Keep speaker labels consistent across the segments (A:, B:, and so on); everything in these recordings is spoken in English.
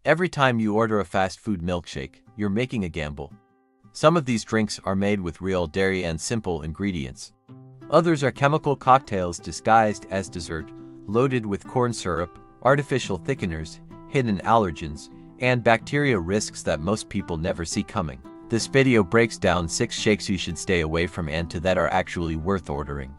A: Every time you order a fast food milkshake, you're making a gamble. Some of these drinks are made with real dairy and simple ingredients. Others are chemical cocktails disguised as dessert, loaded with corn syrup, artificial thickeners, hidden allergens, and bacteria risks that most people never see coming. This video breaks down 6 shakes you should stay away from and 2 that are actually worth ordering.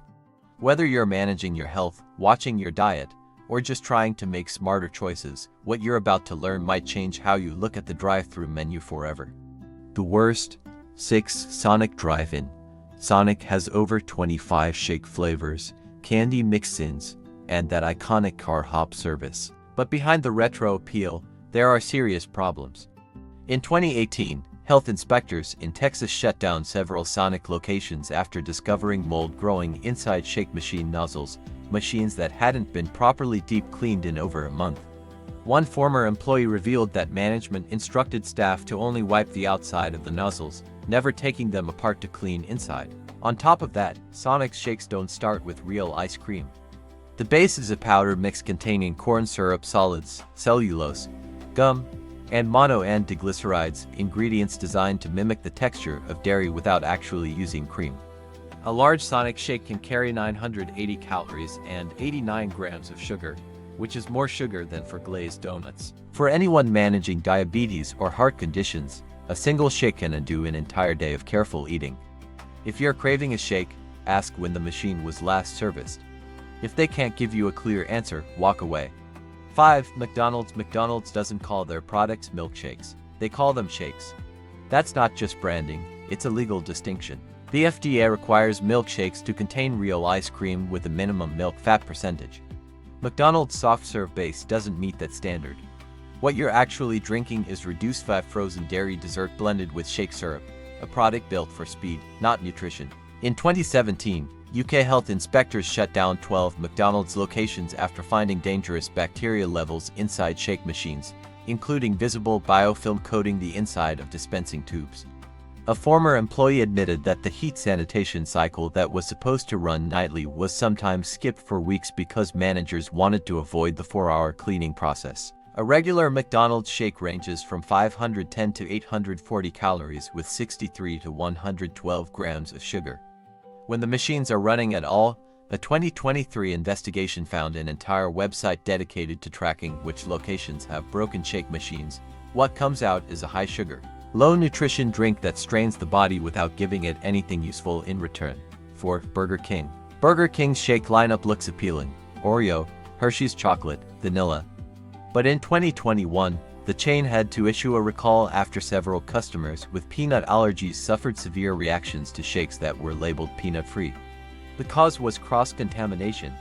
A: Whether you're managing your health, watching your diet, or just trying to make smarter choices, what you're about to learn might change how you look at the drive-thru menu forever. The worst. 6. Sonic Drive-In. Sonic has over 25 shake flavors, candy mix-ins, and that iconic car hop service. But behind the retro appeal, there are serious problems. In 2018, health inspectors in Texas shut down several Sonic locations after discovering mold growing inside shake machine nozzles, machines that hadn't been properly deep cleaned in over a month. One former employee revealed that management instructed staff to only wipe the outside of the nozzles, never taking them apart to clean inside. On top of that, Sonic's shakes don't start with real ice cream. The base is a powder mix containing corn syrup solids, cellulose, gum, and mono and diglycerides, ingredients designed to mimic the texture of dairy without actually using cream. A large Sonic shake can carry 980 calories and 89 grams of sugar, which is more sugar than for glazed donuts. For anyone managing diabetes or heart conditions, a single shake can undo an entire day of careful eating. If you're craving a shake, ask when the machine was last serviced. If they can't give you a clear answer, walk away. 5. McDonald's. McDonald's doesn't call their products milkshakes. They call them shakes. That's not just branding, it's a legal distinction. The FDA requires milkshakes to contain real ice cream with a minimum milk fat percentage. McDonald's soft serve base doesn't meet that standard. What you're actually drinking is reduced fat frozen dairy dessert blended with shake syrup, a product built for speed, not nutrition. In 2017, UK health inspectors shut down 12 McDonald's locations after finding dangerous bacteria levels inside shake machines, including visible biofilm coating the inside of dispensing tubes. A former employee admitted that the heat sanitation cycle that was supposed to run nightly was sometimes skipped for weeks because managers wanted to avoid the 4-hour cleaning process. A regular McDonald's shake ranges from 510 to 840 calories with 63 to 112 grams of sugar. When the machines are running at all, a 2023 investigation found an entire website dedicated to tracking which locations have broken shake machines. What comes out is a high-sugar, low-nutrition drink that strains the body without giving it anything useful in return. 4. Burger King. Burger King's shake lineup looks appealing: Oreo, Hershey's chocolate, vanilla. But in 2021, the chain had to issue a recall after several customers with peanut allergies suffered severe reactions to shakes that were labeled peanut-free. The cause was cross-contamination.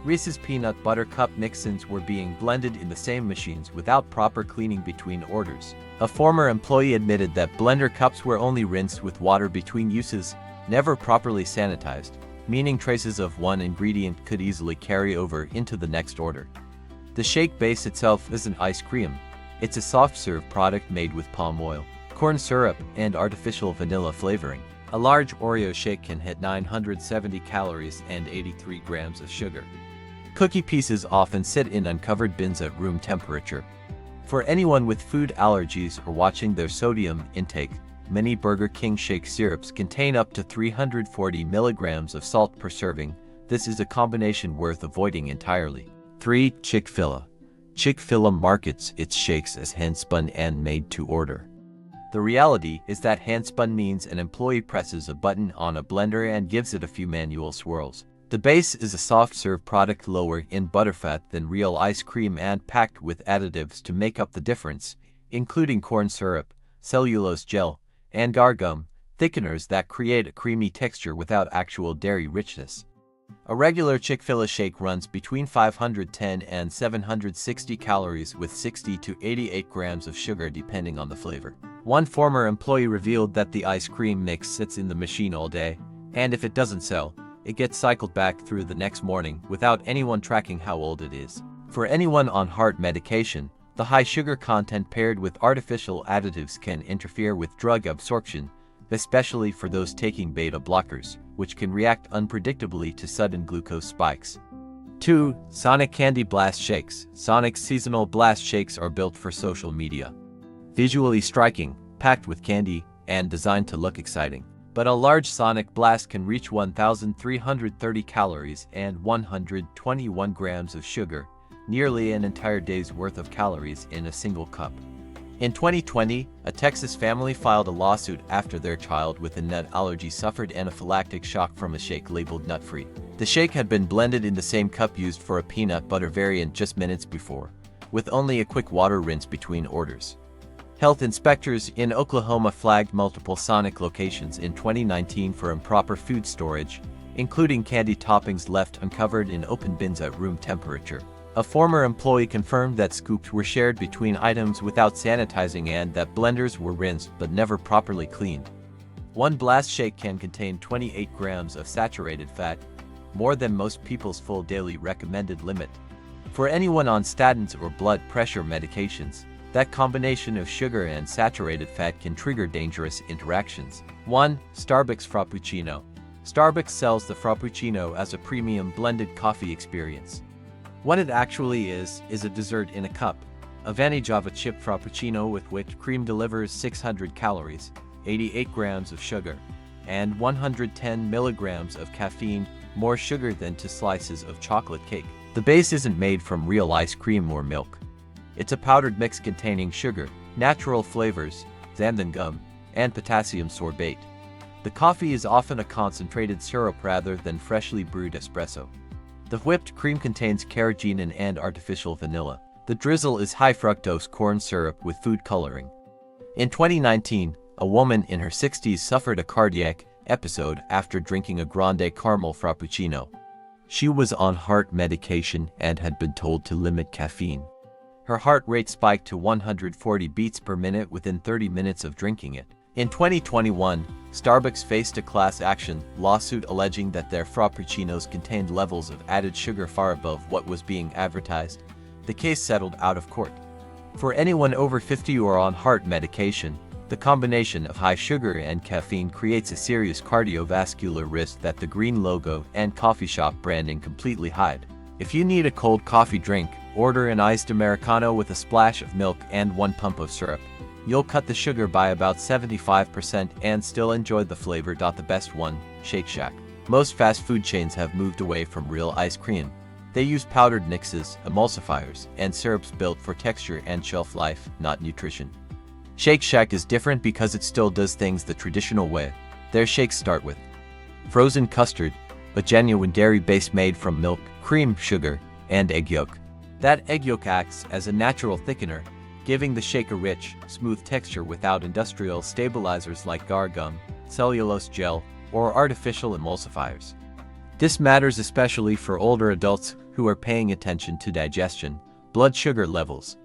A: Reese's peanut butter cup mix-ins were being blended in the same machines without proper cleaning between orders. A former employee admitted that blender cups were only rinsed with water between uses, never properly sanitized, meaning traces of one ingredient could easily carry over into the next order. The shake base itself isn't ice cream. It's a soft-serve product made with palm oil, corn syrup, and artificial vanilla flavoring. A large Oreo shake can hit 970 calories and 83 grams of sugar. Cookie pieces often sit in uncovered bins at room temperature. For anyone with food allergies or watching their sodium intake, many Burger King shake syrups contain up to 340 milligrams of salt per serving. This is a combination worth avoiding entirely. 3. Chick-fil-A. Chick-fil-A markets its shakes as hand-spun and made to order. The reality is that hand-spun means an employee presses a button on a blender and gives it a few manual swirls. The base is a soft-serve product lower in butterfat than real ice cream and packed with additives to make up the difference, including corn syrup, cellulose gel, and gar gum, thickeners that create a creamy texture without actual dairy richness. A regular Chick-fil-A shake runs between 510 and 760 calories with 60 to 88 grams of sugar depending on the flavor. One former employee revealed that the ice cream mix sits in the machine all day, and if it doesn't sell, it gets cycled back through the next morning without anyone tracking how old it is. For anyone on heart medication, the high sugar content paired with artificial additives can interfere with drug absorption, especially for those taking beta blockers, which can react unpredictably to sudden glucose spikes. 2. Sonic Candy Blast Shakes. Sonic's seasonal blast shakes are built for social media. Visually striking, packed with candy, and designed to look exciting. But a large Sonic Blast can reach 1,330 calories and 121 grams of sugar, nearly an entire day's worth of calories in a single cup. In 2020, a Texas family filed a lawsuit after their child with a nut allergy suffered anaphylactic shock from a shake labeled nut-free. The shake had been blended in the same cup used for a peanut butter variant just minutes before, with only a quick water rinse between orders. Health inspectors in Oklahoma flagged multiple Sonic locations in 2019 for improper food storage, including candy toppings left uncovered in open bins at room temperature. A former employee confirmed that scoops were shared between items without sanitizing and that blenders were rinsed but never properly cleaned. One blast shake can contain 28 grams of saturated fat, more than most people's full daily recommended limit. For anyone on statins or blood pressure medications, that combination of sugar and saturated fat can trigger dangerous interactions. 1. Starbucks Frappuccino. Starbucks sells the Frappuccino as a premium blended coffee experience. What it actually is a dessert in a cup, a vanilla java chip frappuccino with whipped cream delivers 600 calories, 88 grams of sugar, and 110 milligrams of caffeine, more sugar than 2 slices of chocolate cake. The base isn't made from real ice cream or milk. It's a powdered mix containing sugar, natural flavors, xanthan gum, and potassium sorbate. The coffee is often a concentrated syrup rather than freshly brewed espresso. The whipped cream contains carrageenan and artificial vanilla. The drizzle is high fructose corn syrup with food coloring. In 2019, a woman in her 60s suffered a cardiac episode after drinking a grande caramel frappuccino. She was on heart medication and had been told to limit caffeine. Her heart rate spiked to 140 beats per minute within 30 minutes of drinking it. In 2021, Starbucks faced a class action lawsuit alleging that their frappuccinos contained levels of added sugar far above what was being advertised. The case settled out of court. For anyone over 50 or on heart medication, the combination of high sugar and caffeine creates a serious cardiovascular risk that the green logo and coffee shop branding completely hide. If you need a cold coffee drink, order an iced Americano with a splash of milk and 1 pump of syrup. You'll cut the sugar by about 75% and still enjoy the flavor. The best one, Shake Shack. Most fast food chains have moved away from real ice cream. They use powdered mixes, emulsifiers, and syrups built for texture and shelf life, not nutrition. Shake Shack is different because it still does things the traditional way. Their shakes start with frozen custard, a genuine dairy base made from milk, cream, sugar, and egg yolk. That egg yolk acts as a natural thickener, giving the shake a rich, smooth texture without industrial stabilizers like gar gum, cellulose gel, or artificial emulsifiers. This matters especially for older adults who are paying attention to digestion, blood sugar levels,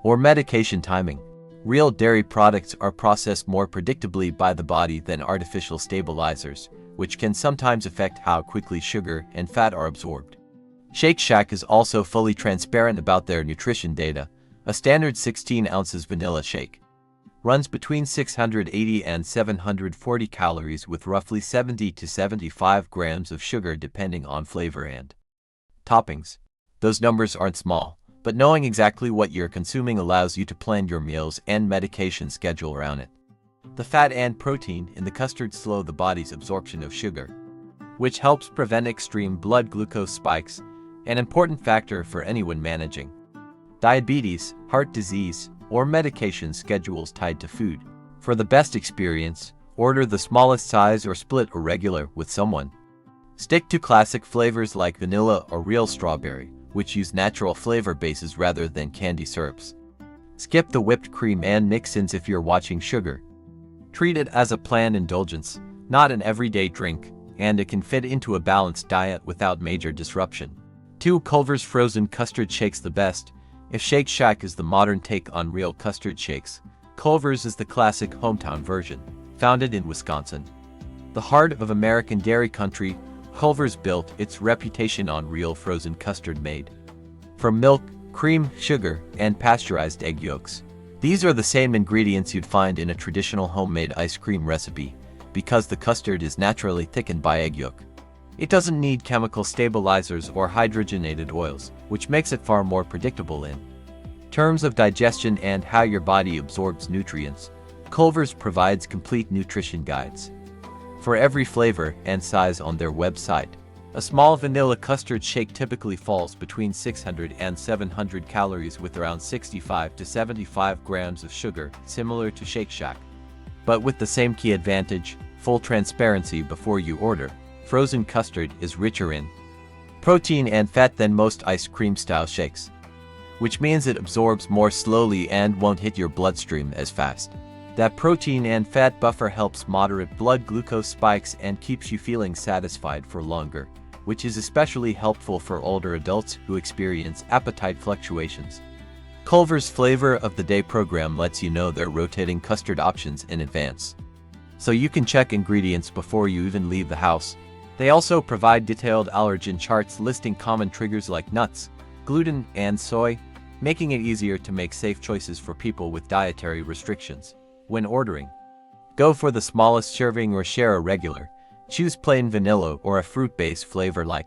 A: or medication timing. Real dairy products are processed more predictably by the body than artificial stabilizers, which can sometimes affect how quickly sugar and fat are absorbed. Shake Shack is also fully transparent about their nutrition data. A standard 16 ounces vanilla shake runs between 680 and 740 calories with roughly 70 to 75 grams of sugar depending on flavor and toppings. Those numbers aren't small, but knowing exactly what you're consuming allows you to plan your meals and medication schedule around it. The fat and protein in the custard slow the body's absorption of sugar, which helps prevent extreme blood glucose spikes, an important factor for anyone managing diabetes, heart disease, or medication schedules tied to food. For the best experience, order the smallest size or split or regular with someone. Stick to classic flavors like vanilla or real strawberry, which use natural flavor bases rather than candy syrups. Skip the whipped cream and mix-ins if you're watching sugar. Treat it as a planned indulgence, not an everyday drink, and it can fit into a balanced diet without major disruption. 2. Culver's Frozen Custard Shakes. The best. If Shake Shack is the modern take on real custard shakes, Culver's is the classic hometown version. Founded in Wisconsin, the heart of American dairy country, Culver's built its reputation on real frozen custard made from milk, cream, sugar, and pasteurized egg yolks. These are the same ingredients you'd find in a traditional homemade ice cream recipe, because the custard is naturally thickened by egg yolk. It doesn't need chemical stabilizers or hydrogenated oils, which makes it far more predictable in terms of digestion and how your body absorbs nutrients. Culver's provides complete nutrition guides for every flavor and size on their website. A small vanilla custard shake typically falls between 600 and 700 calories with around 65 to 75 grams of sugar, similar to Shake Shack. But with the same key advantage, full transparency before you order. Frozen custard is richer in protein and fat than most ice cream-style shakes, which means it absorbs more slowly and won't hit your bloodstream as fast. That protein and fat buffer helps moderate blood glucose spikes and keeps you feeling satisfied for longer, which is especially helpful for older adults who experience appetite fluctuations. Culver's Flavor of the Day program lets you know their rotating custard options in advance, so you can check ingredients before you even leave the house. They also provide detailed allergen charts listing common triggers like nuts, gluten, and soy, making it easier to make safe choices for people with dietary restrictions. When ordering, go for the smallest serving or share a regular. Choose plain vanilla or a fruit-based flavor like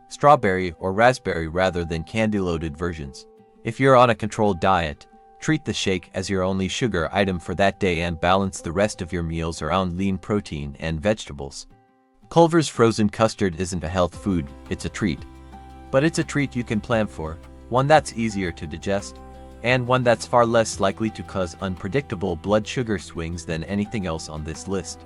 A: strawberry or raspberry rather than candy-loaded versions. If you're on a controlled diet, treat the shake as your only sugar item for that day and balance the rest of your meals around lean protein and vegetables. Culver's frozen custard isn't a health food, it's a treat. But it's a treat you can plan for, one that's easier to digest, and one that's far less likely to cause unpredictable blood sugar swings than anything else on this list.